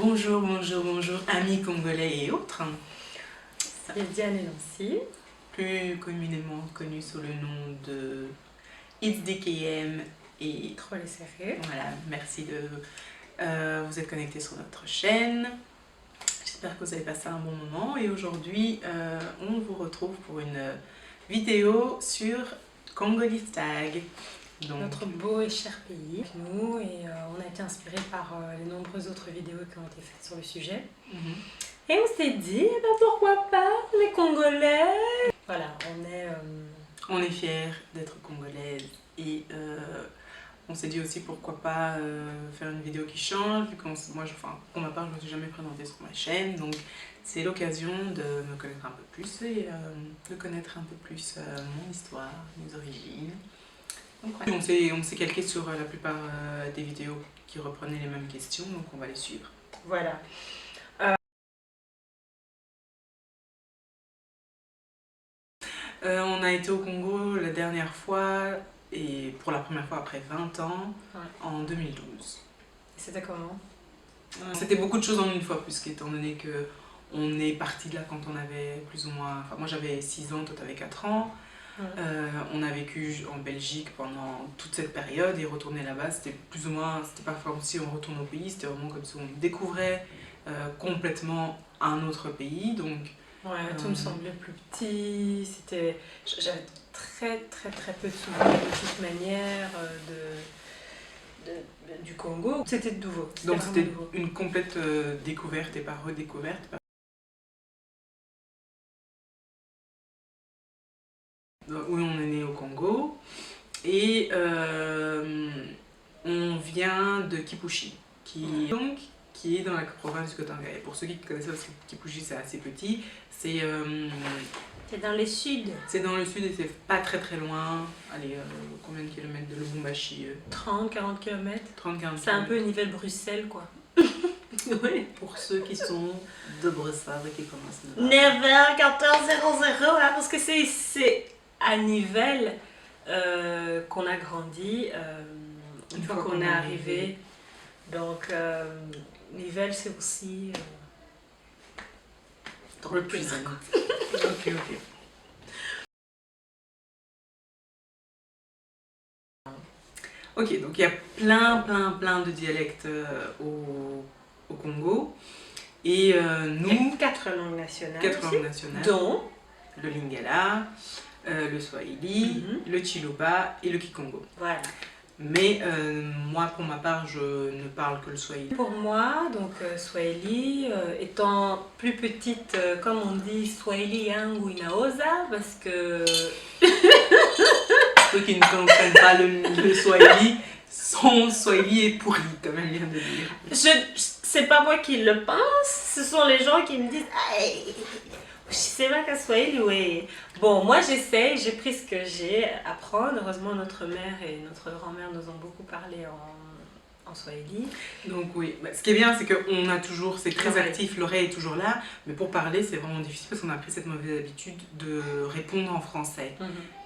Bonjour, bonjour, bonjour, amis congolais et autres. C'est Diane et Nancy, Plus communément connus sous le nom de It's DKM et trop les serrés. voilà, merci de vous être connectés sur notre chaîne. J'espère que vous avez passé un bon moment et aujourd'hui on vous retrouve pour une vidéo sur Congolistag. Donc, notre beau et cher pays, nous, et on a été inspiré par les nombreuses autres vidéos qui ont été faites sur le sujet. Et on s'est dit, eh ben, pourquoi pas, les Congolais. Voilà, on est fiers d'être congolaises et on s'est dit aussi pourquoi pas faire une vidéo qui change, vu que moi, pour ma part, je ne me suis jamais présentée sur ma chaîne, donc c'est l'occasion de me connaître un peu plus et de connaître un peu plus mon histoire, mes origines. Donc, ouais. On s'est calqué sur la plupart des vidéos qui reprenaient les mêmes questions, donc on va les suivre. Voilà. On a été au Congo la dernière fois, et pour la première fois après 20 ans, ouais, en 2012. C'était comment? C'était beaucoup de choses en une fois, puisqu'étant donné que on est parti de là quand on avait plus ou moins... Enfin, moi j'avais 6 ans, toi t'avais 4 ans. Ouais. On a vécu en Belgique pendant toute cette période et retourner là-bas, c'était plus ou moins... C'était pas comme si on retourne au pays, c'était vraiment comme si on découvrait complètement un autre pays, donc... Ouais, tout me semblait plus petit, j'avais très peu de souvenirs de toute manière du Congo. C'était nouveau. Donc c'était une complète découverte et pas redécouverte. Oui, on est né au Congo et on vient de Kipushi, qui est dans la province du Katanga. Et pour ceux qui connaissent ça, parce que Kipushi c'est assez petit, c'est dans le sud. C'est dans le sud et c'est pas très loin. Allez, combien de kilomètres de Lubumbashi? 30-40 km. 30-40 km. C'est un peu Nivelles-Bruxelles quoi. Oui, pour ceux qui sont de Bruxelles et qui commencent 9h, 14h00, hein, parce que c'est à Nivelles qu'on a grandi une fois qu'on est arrivé. Donc Nivelles c'est aussi represent. Ok. Ok, donc il y a plein de dialectes au Congo. Et nous... 4 langues nationales. 4 langues nationales. Dont le Lingala, le Swahili, le Chiluba et le Kikongo. Voilà. Mais moi, pour ma part, je ne parle que le Swahili. Pour moi, donc Swahili, étant plus petite, comme on dit, Swahili yangu inaoza, parce que... Ceux qui ne comprennent pas le Swahili, son Swahili est pourri, comme elle vient de dire. C'est pas moi qui le pense, ce sont les gens qui me disent « Je sais pas qu'à Swahili, oui. » Bon, moi j'essaie, j'ai pris ce que j'ai à apprendre. Heureusement, notre mère et notre grand-mère nous ont beaucoup parlé en Swahili. Donc oui, ce qui est bien, c'est qu'on a toujours, c'est très actif, l'oreille est toujours là, mais pour parler, c'est vraiment difficile parce qu'on a pris cette mauvaise habitude de répondre en français.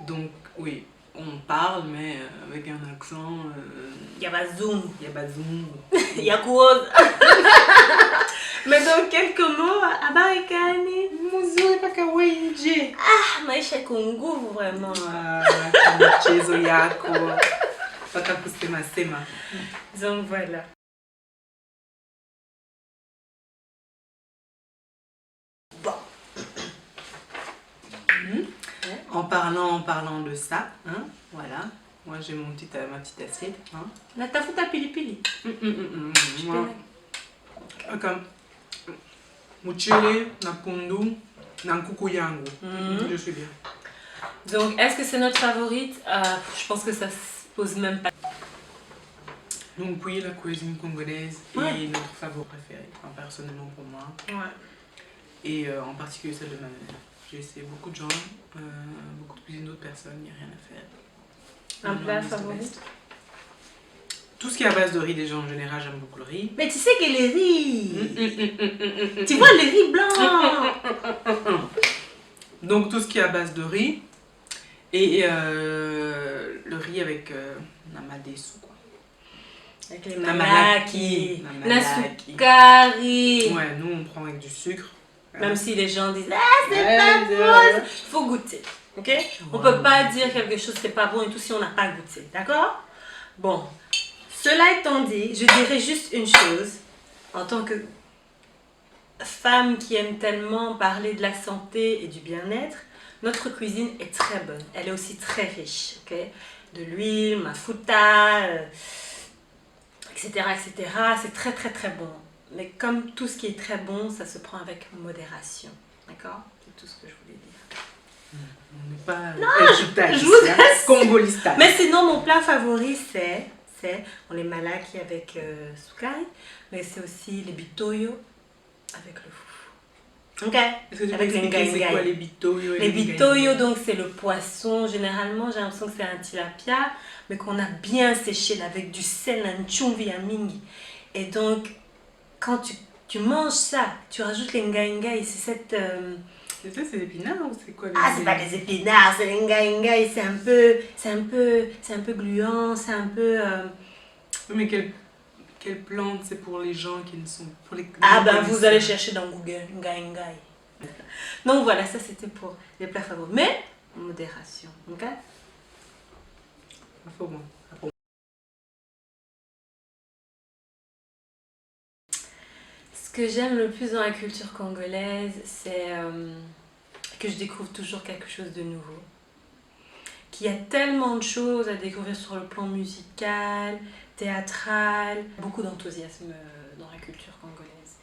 Donc oui, on parle, mais avec un accent... Yabazoum. Yakuoz. Mais dans quelques mots, abarikani. Muzuri paka wenje. Ah, maisha kunguvu vraiment. Michezo yako. Paka kusema sema. Donc voilà. Bon. En parlant de ça, hein, voilà. Moi j'ai ma petite assiette. Hein. Natafuta pilipili. Moi, comme Muchele, na pundu, na nkuku yangu. Je suis bien. Donc, est-ce que c'est notre favorite? Je pense que ça se pose même pas. Donc oui, la cuisine congolaise est notre favori préféré, enfin, personnellement pour moi. Ouais. Et en particulier celle de ma mère. J'ai essayé beaucoup de gens, beaucoup de cuisines d'autres personnes, il n'y a rien à faire. Un plat favori? Tout ce qui est à base de riz, déjà en général, j'aime beaucoup le riz. Mais tu sais que le riz, tu vois le riz blanc. Donc tout ce qui est à base de riz et le riz avec namadesu quoi. Avec les La malaki, malaki. la soukari. Ouais, nous on prend avec du sucre. Même si les gens disent ah c'est pas bon, il faut goûter, ok? On peut pas dire quelque chose c'est pas bon et tout si on n'a pas goûté, d'accord? Bon, cela étant dit, je dirais juste une chose en tant que femme qui aime tellement parler de la santé et du bien-être. Notre cuisine est très bonne, elle est aussi très riche, ok? De l'huile, mafuta, etc., etc. C'est très très très bon. Mais comme tout ce qui est très bon, ça se prend avec modération. D'accord? C'est tout ce que je voulais dire. On n'est pas je vous assure. congolista. Mais sinon, mon plat favori, c'est les malaki avec soukai, mais c'est aussi les bitoyo avec le foufou. Ok? Est-ce que tu peux Avec expliquer c'est quoi les bitoyo et les bitoyo, donc c'est le poisson. Généralement, j'ai l'impression que c'est un tilapia, mais qu'on a bien séché là, avec du sel, un chumvi, un mingi. Et donc, quand tu manges ça, tu rajoutes les ngai, c'est cette... C'est ça, c'est épinards ou c'est quoi Ah, c'est pas des épinards, c'est les ngai, c'est un peu gluant, c'est un peu... Mais quelle plante c'est pour les gens qui ne sont... Pour les Ah ben, vous allez chercher dans Google, ngai. Donc voilà, ça c'était pour les plats favoris. Mais, modération, ok? Pas pour moi. Ce que j'aime le plus dans la culture congolaise, c'est que je découvre toujours quelque chose de nouveau. Qu'il y a tellement de choses à découvrir sur le plan musical, théâtral, beaucoup d'enthousiasme dans la culture congolaise.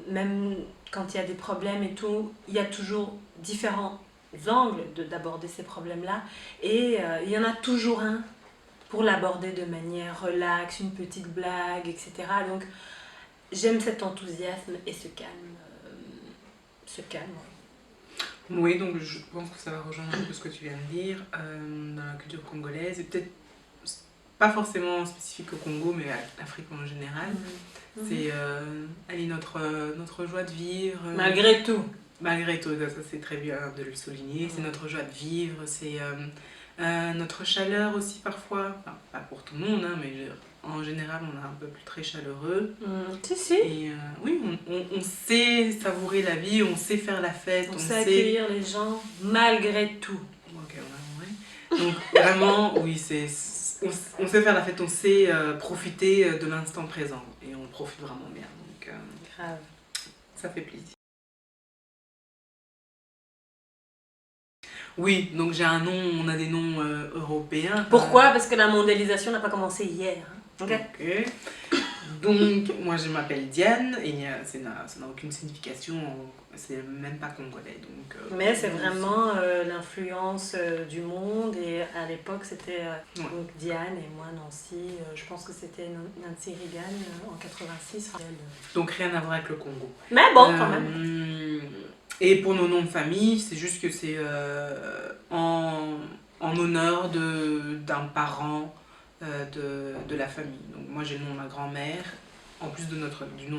Même quand il y a des problèmes et tout, il y a toujours différents angles d'aborder ces problèmes-là. Et il y en a toujours un pour l'aborder de manière relaxe, une petite blague, etc. Donc, j'aime cet enthousiasme et ce calme. Oui, donc je pense que ça va rejoindre un peu ce que tu viens de dire dans la culture congolaise, et peut-être pas forcément spécifique au Congo, mais à l'Afrique en général. C'est notre joie de vivre. Malgré tout. Malgré tout, ça c'est très bien de le souligner. C'est notre joie de vivre, c'est notre chaleur aussi parfois. Enfin, pas pour tout le monde, hein, mais en général on est un peu plus très chaleureux. Si. Et oui, on sait savourer la vie, on sait faire la fête. On sait accueillir les gens malgré tout. Ok, ouais. Donc vraiment, oui, on sait faire la fête, on sait profiter de l'instant présent. Et on profite vraiment bien. Donc, grave. Ça fait plaisir. Oui, donc j'ai un nom, on a des noms européens. Pourquoi? Parce que la mondialisation n'a pas commencé hier. Hein. Ok. Donc, moi je m'appelle Diane et ça n'a aucune signification, c'est même pas congolais. Donc, mais c'est vraiment l'influence du monde, et à l'époque c'était donc Diane et moi Nancy, je pense que c'était Nancy Reagan en 86. Donc rien à voir avec le Congo. Mais bon, quand même. Et pour nos noms de famille, c'est juste que c'est en honneur d'un parent de la famille. Donc moi j'ai le nom de ma grand-mère, en plus du nom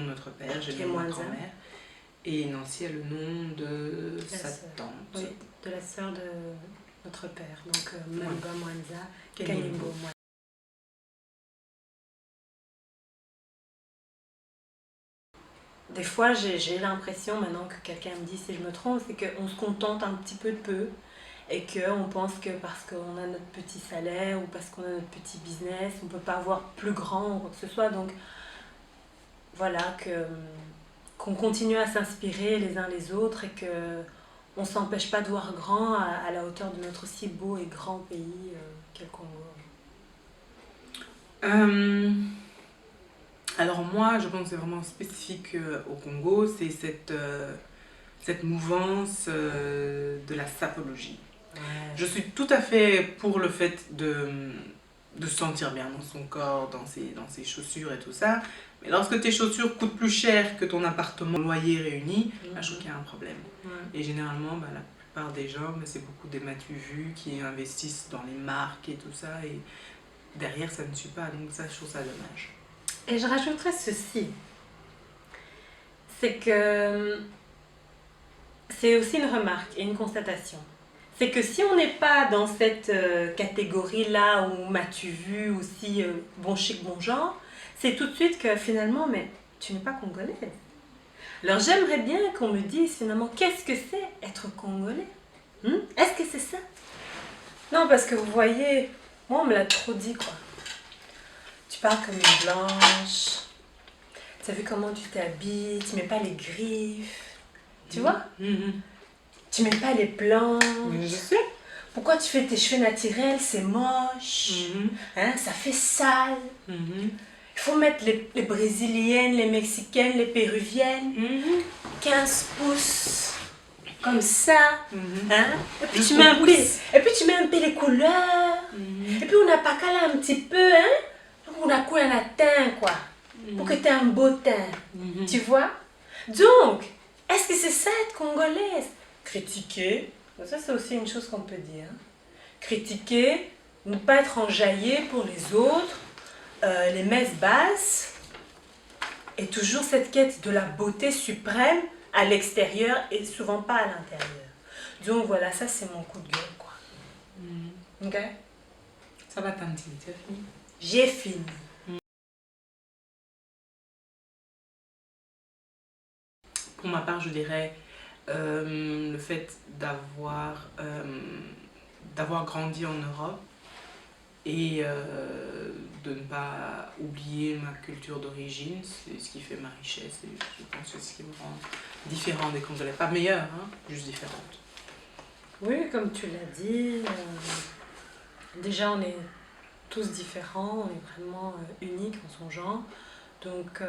de notre père, j'ai le nom de ma grand-mère. Et Nancy a le nom de sa tante. Oui, de la sœur de notre père, donc Maliba Mwanza, Kanyimbo Mwanza. Des fois, j'ai l'impression, maintenant que quelqu'un me dit si je me trompe, c'est qu'on se contente un petit peu de peu et qu'on pense que parce qu'on a notre petit salaire ou parce qu'on a notre petit business, on ne peut pas avoir plus grand ou quoi que ce soit. Donc voilà, qu'on continue à s'inspirer les uns les autres et qu'on ne s'empêche pas de voir grand à la hauteur de notre si beau et grand pays qu'est le Congo. Alors moi, je pense que c'est vraiment spécifique au Congo, c'est cette mouvance de la sapologie. Ouais. Je suis tout à fait pour le fait de se sentir bien dans son corps, dans ses chaussures et tout ça. Mais lorsque tes chaussures coûtent plus cher que ton appartement, loyer réuni, je trouve qu'il y a un problème. Et généralement, la plupart des gens, c'est beaucoup des m'as-tu vu qui investissent dans les marques et tout ça. Et derrière, ça ne suit pas. Donc ça, je trouve ça dommage. Et je rajouterais ceci. C'est que c'est aussi une remarque et une constatation. c'est que si on n'est pas dans cette catégorie-là où m'as-tu vu aussi bon chic, bon genre, c'est tout de suite que finalement, mais tu n'es pas congolaise. Alors j'aimerais bien qu'on me dise finalement qu'est-ce que c'est être congolais. Est-ce que c'est ça? Non, parce que vous voyez, moi on me l'a trop dit quoi. Tu parles comme une blanche, tu as vu comment tu t'habilles, tu mets pas les griffes, tu vois? Tu mets pas les planches. Mais je sais. Pourquoi tu fais tes cheveux naturels? C'est moche. Hein, ça fait sale. Il faut mettre les brésiliennes, les mexicaines, les péruviennes. 15 pouces. Comme ça. Hein? Et puis tu mets un peu les couleurs. Et puis on n'a pas qu'à là un petit peu. Hein? Donc on a quoi un teint quoi. Pour que tu aies un beau teint. Tu vois? Donc, est-ce que c'est ça être congolaise? Critiquer, ça c'est aussi une chose qu'on peut dire. Critiquer, ne pas être enjaillé pour les autres, les messes basses, et toujours cette quête de la beauté suprême à l'extérieur et souvent pas à l'intérieur. Donc voilà, ça c'est mon coup de gueule quoi. Ok? Ça va Tanti, tu as fini? J'ai fini. Pour ma part, je dirais le fait d'avoir grandi en Europe et de ne pas oublier ma culture d'origine, c'est ce qui fait ma richesse et je pense que c'est ce qui me rend différente des Congolais. Pas meilleure, hein, juste différente. Oui, comme tu l'as dit, déjà on est tous différents, on est vraiment uniques en son genre. Donc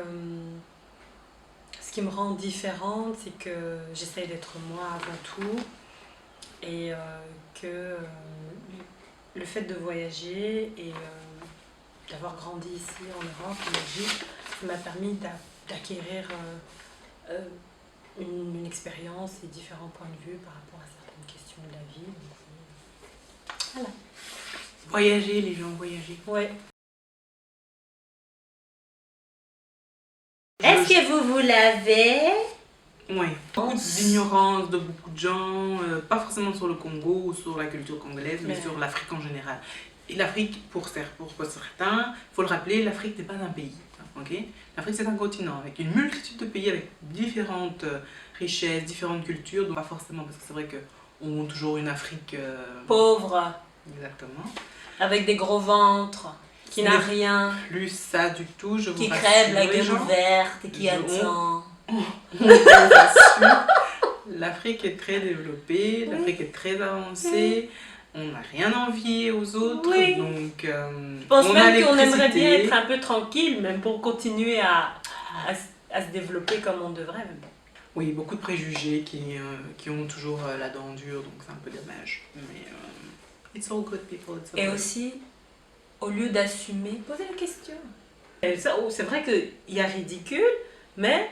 ce qui me rend différente, c'est que j'essaye d'être moi avant tout et que le fait de voyager et d'avoir grandi ici en Europe, en Belgique, ça m'a permis d'acquérir une expérience et différents points de vue par rapport à certaines questions de la vie. Donc, voilà. Voyager, les gens, voyager. Ouais. Est-ce que vous l'avez? Oui, beaucoup d'ignorance de beaucoup de gens, pas forcément sur le Congo ou sur la culture congolaise, mais sur l'Afrique en général. Et l'Afrique, pour certains, il faut le rappeler, l'Afrique n'est pas un pays. Okay? L'Afrique, c'est un continent avec une multitude de pays, avec différentes richesses, différentes cultures. Donc pas forcément, parce que c'est vrai qu'on a toujours une Afrique... pauvre. Exactement. Avec des gros ventres, qui n'a rien. Plus ça du tout, je vous qui rassure. Qui crève la gueule ouverte et qui attend. L'Afrique est très développée, l'Afrique est très avancée, on n'a rien à envier aux autres, donc je pense même qu'on aimerait bien être un peu tranquille, même pour continuer à se développer comme on devrait. Mais bon. Oui, beaucoup de préjugés qui ont toujours la dent dure, donc c'est un peu dommage. Mais it's all good people, it's all et good. aussi, au lieu d'assumer, poser la question. C'est vrai qu'il y a ridicule, mais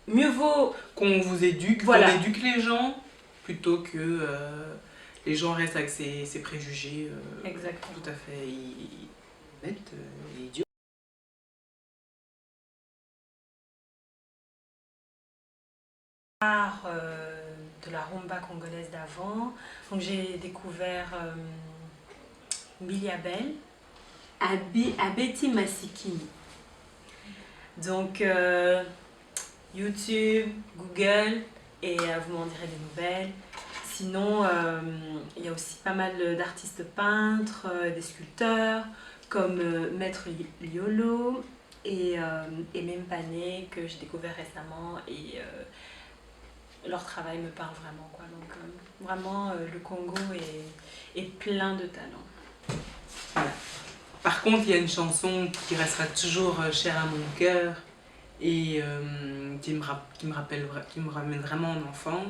mieux vaut qu'on vous éduque, qu'on éduque les gens, plutôt que les gens restent avec ces préjugés exactement. Tout à fait bêtes, idiots. De la rumba congolaise d'avant, donc j'ai découvert Billy Abel, Abeti Masikini. Donc YouTube, Google, et vous m'en direz des nouvelles. Sinon, il y a aussi pas mal d'artistes peintres, des sculpteurs, comme Maître Liolo et Mempane, que j'ai découvert récemment, et leur travail me parle vraiment, quoi. Donc vraiment, le Congo est plein de talents. Voilà. Par contre, il y a une chanson qui restera toujours chère à mon cœur et qui me ramène vraiment en enfant.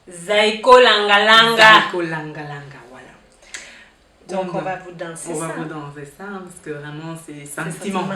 Zaiko Langalanga. Zaiko Langalanga, voilà. Donc on va vous danser ça. On va vous danser ça, parce que vraiment c'est sentiment.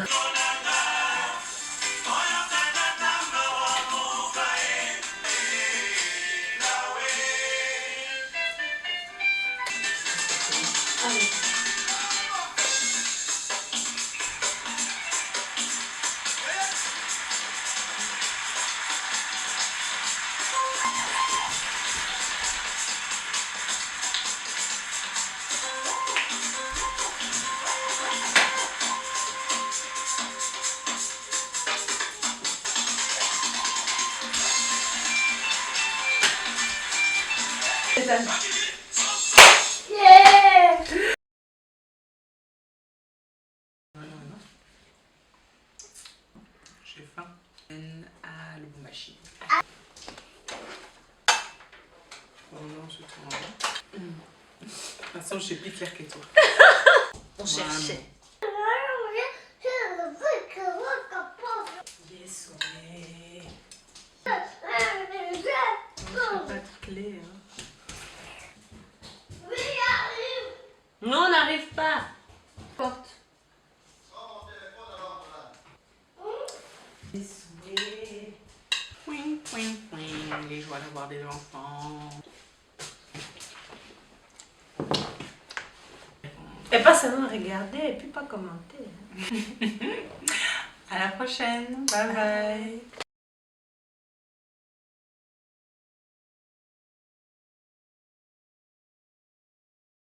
Ethan. J'ai faim. À Lubumbashi. On se tourne. De toute façon, je suis plus claire que toi. On cherchait. Yes, ouais. Je pas de clé. Hein. Non, on n'arrive pas. Porte. Yes, ouais. Pouing, pouing, pouing. Les joies d'avoir des enfants. Et pas seulement regarder et puis pas commenter. À la prochaine. Bye bye.